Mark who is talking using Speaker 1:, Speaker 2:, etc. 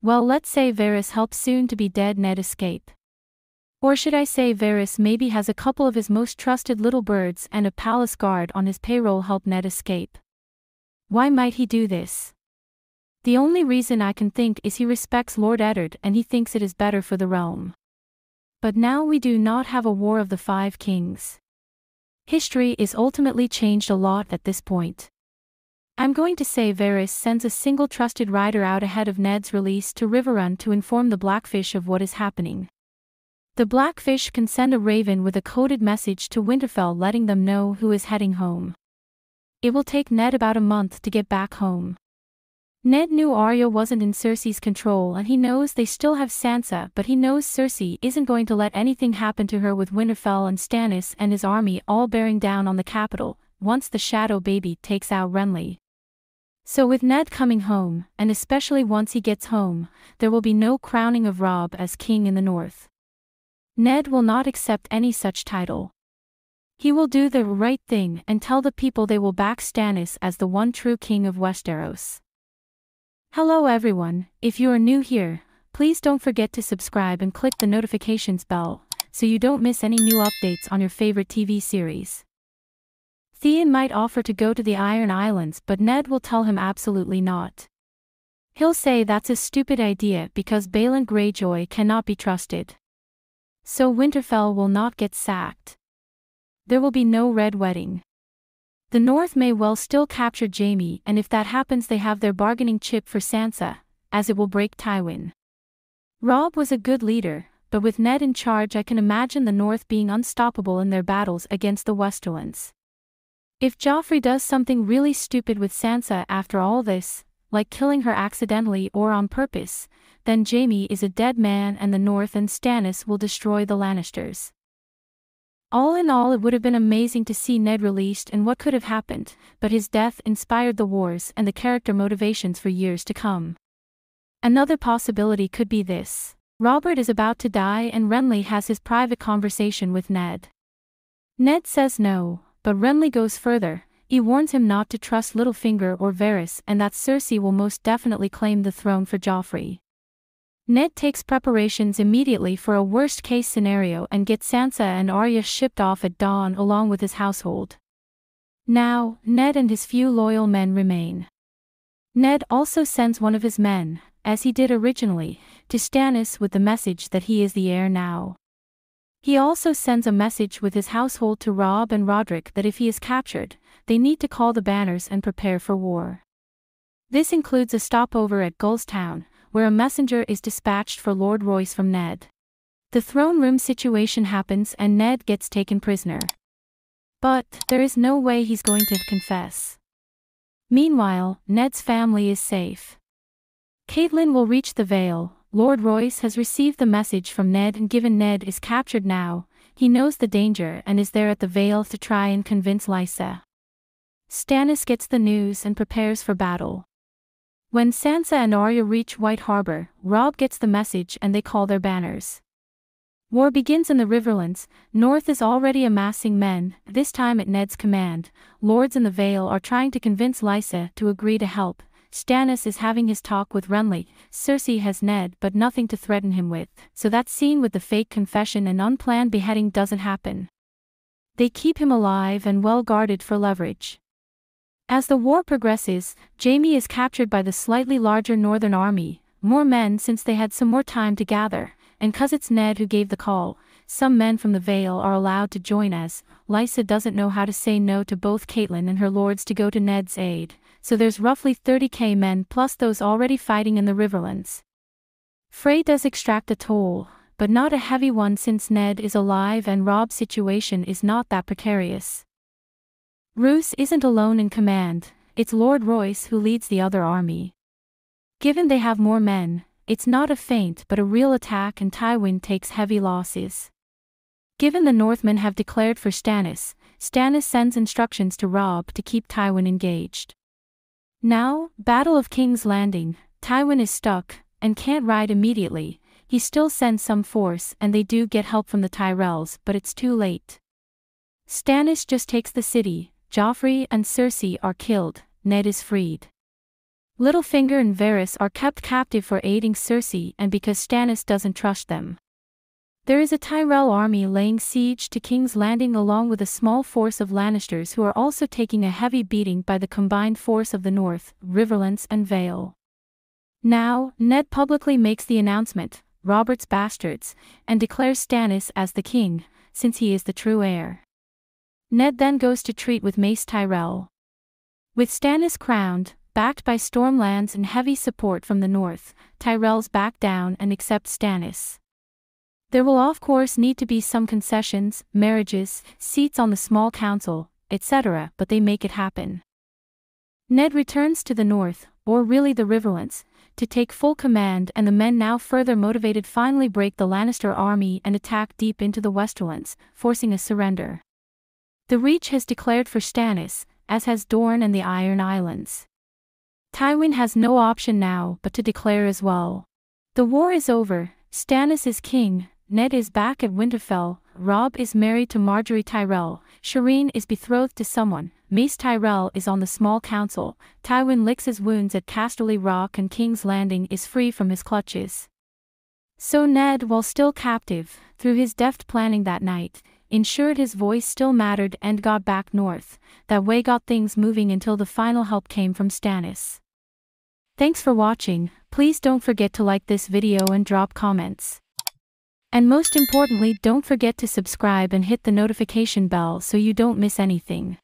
Speaker 1: Well, let's say Varys helps soon-to-be-dead Ned escape. Or should I say Varys maybe has a couple of his most trusted little birds and a palace guard on his payroll help Ned escape. Why might he do this? The only reason I can think is he respects Lord Eddard and he thinks it is better for the realm. But now we do not have a War of the Five Kings. History is ultimately changed a lot at this point. I'm going to say Varys sends a single trusted rider out ahead of Ned's release to Riverrun to inform the Blackfish of what is happening. The Blackfish can send a raven with a coded message to Winterfell letting them know who is heading home. It will take Ned about a month to get back home. Ned knew Arya wasn't in Cersei's control and he knows they still have Sansa, but he knows Cersei isn't going to let anything happen to her with Winterfell and Stannis and his army all bearing down on the capital, once the Shadow Baby takes out Renly. So with Ned coming home, and especially once he gets home, there will be no crowning of Robb as king in the north. Ned will not accept any such title. He will do the right thing and tell the people they will back Stannis as the one true king of Westeros. Hello everyone, if you are new here, please don't forget to subscribe and click the notifications bell, so you don't miss any new updates on your favorite TV series. Theon might offer to go to the Iron Islands, but Ned will tell him absolutely not. He'll say that's a stupid idea because Balon Greyjoy cannot be trusted. So Winterfell will not get sacked. There will be no red wedding. The North may well still capture Jaime, and if that happens they have their bargaining chip for Sansa, as it will break Tywin. Robb was a good leader, but with Ned in charge I can imagine the North being unstoppable in their battles against the Westerlands. If Joffrey does something really stupid with Sansa after all this, like killing her accidentally or on purpose, then Jaime is a dead man and the North and Stannis will destroy the Lannisters. All in all, it would have been amazing to see Ned released and what could have happened, but his death inspired the wars and the character motivations for years to come. Another possibility could be this. Robert is about to die and Renly has his private conversation with Ned. Ned says no, but Renly goes further. He warns him not to trust Littlefinger or Varys and that Cersei will most definitely claim the throne for Joffrey. Ned takes preparations immediately for a worst-case scenario and gets Sansa and Arya shipped off at dawn along with his household. Now, Ned and his few loyal men remain. Ned also sends one of his men, as he did originally, to Stannis with the message that he is the heir now. He also sends a message with his household to Robb and Roderick that if he is captured, they need to call the banners and prepare for war. This includes a stopover at Gullstown, where a messenger is dispatched for Lord Royce from Ned. The throne room situation happens and Ned gets taken prisoner. But there is no way he's going to confess. Meanwhile, Ned's family is safe. Catelyn will reach the Vale. Lord Royce has received the message from Ned and given Ned is captured now, he knows the danger and is there at the Vale to try and convince Lysa. Stannis gets the news and prepares for battle. When Sansa and Arya reach White Harbor, Robb gets the message and they call their banners. War begins in the Riverlands. North is already amassing men, this time at Ned's command. Lords in the Vale are trying to convince Lysa to agree to help. Stannis is having his talk with Renly. Cersei has Ned but nothing to threaten him with, so that scene with the fake confession and unplanned beheading doesn't happen. They keep him alive and well guarded for leverage. As the war progresses, Jaime is captured by the slightly larger northern army, more men since they had some more time to gather, and 'cause it's Ned who gave the call, some men from the Vale are allowed to join as Lysa doesn't know how to say no to both Catelyn and her lords to go to Ned's aid, so there's roughly 30,000 men plus those already fighting in the Riverlands. Frey does extract a toll, but not a heavy one since Ned is alive and Robb's situation is not that precarious. Roose isn't alone in command, it's Lord Royce who leads the other army. Given they have more men, it's not a feint but a real attack and Tywin takes heavy losses. Given the Northmen have declared for Stannis, Stannis sends instructions to Robb to keep Tywin engaged. Now, Battle of King's Landing, Tywin is stuck, and can't ride immediately. He still sends some force and they do get help from the Tyrells but it's too late. Stannis just takes the city. Joffrey and Cersei are killed, Ned is freed. Littlefinger and Varys are kept captive for aiding Cersei and because Stannis doesn't trust them. There is a Tyrell army laying siege to King's Landing along with a small force of Lannisters who are also taking a heavy beating by the combined force of the North, Riverlands and Vale. Now, Ned publicly makes the announcement, Robert's bastards, and declares Stannis as the king, since he is the true heir. Ned then goes to treat with Mace Tyrell. With Stannis crowned, backed by Stormlands and heavy support from the North, Tyrells back down and accept Stannis. There will of course need to be some concessions, marriages, seats on the small council, etc., but they make it happen. Ned returns to the North, or really the Riverlands, to take full command, and the men, now further motivated, finally break the Lannister army and attack deep into the Westerlands, forcing a surrender. The Reach has declared for Stannis, as has Dorne and the Iron Islands. Tywin has no option now but to declare as well. The war is over, Stannis is king, Ned is back at Winterfell, Robb is married to Margaery Tyrell, Shireen is betrothed to someone, Mace Tyrell is on the small council, Tywin licks his wounds at Casterly Rock, and King's Landing is free from his clutches. So Ned, while still captive, through his deft planning that night, ensured his voice still mattered and got back north, that way got things moving until the final help came from Stannis. Thanks for watching, please don't forget to like this video and drop comments. And most importantly, don't forget to subscribe and hit the notification bell so you don't miss anything.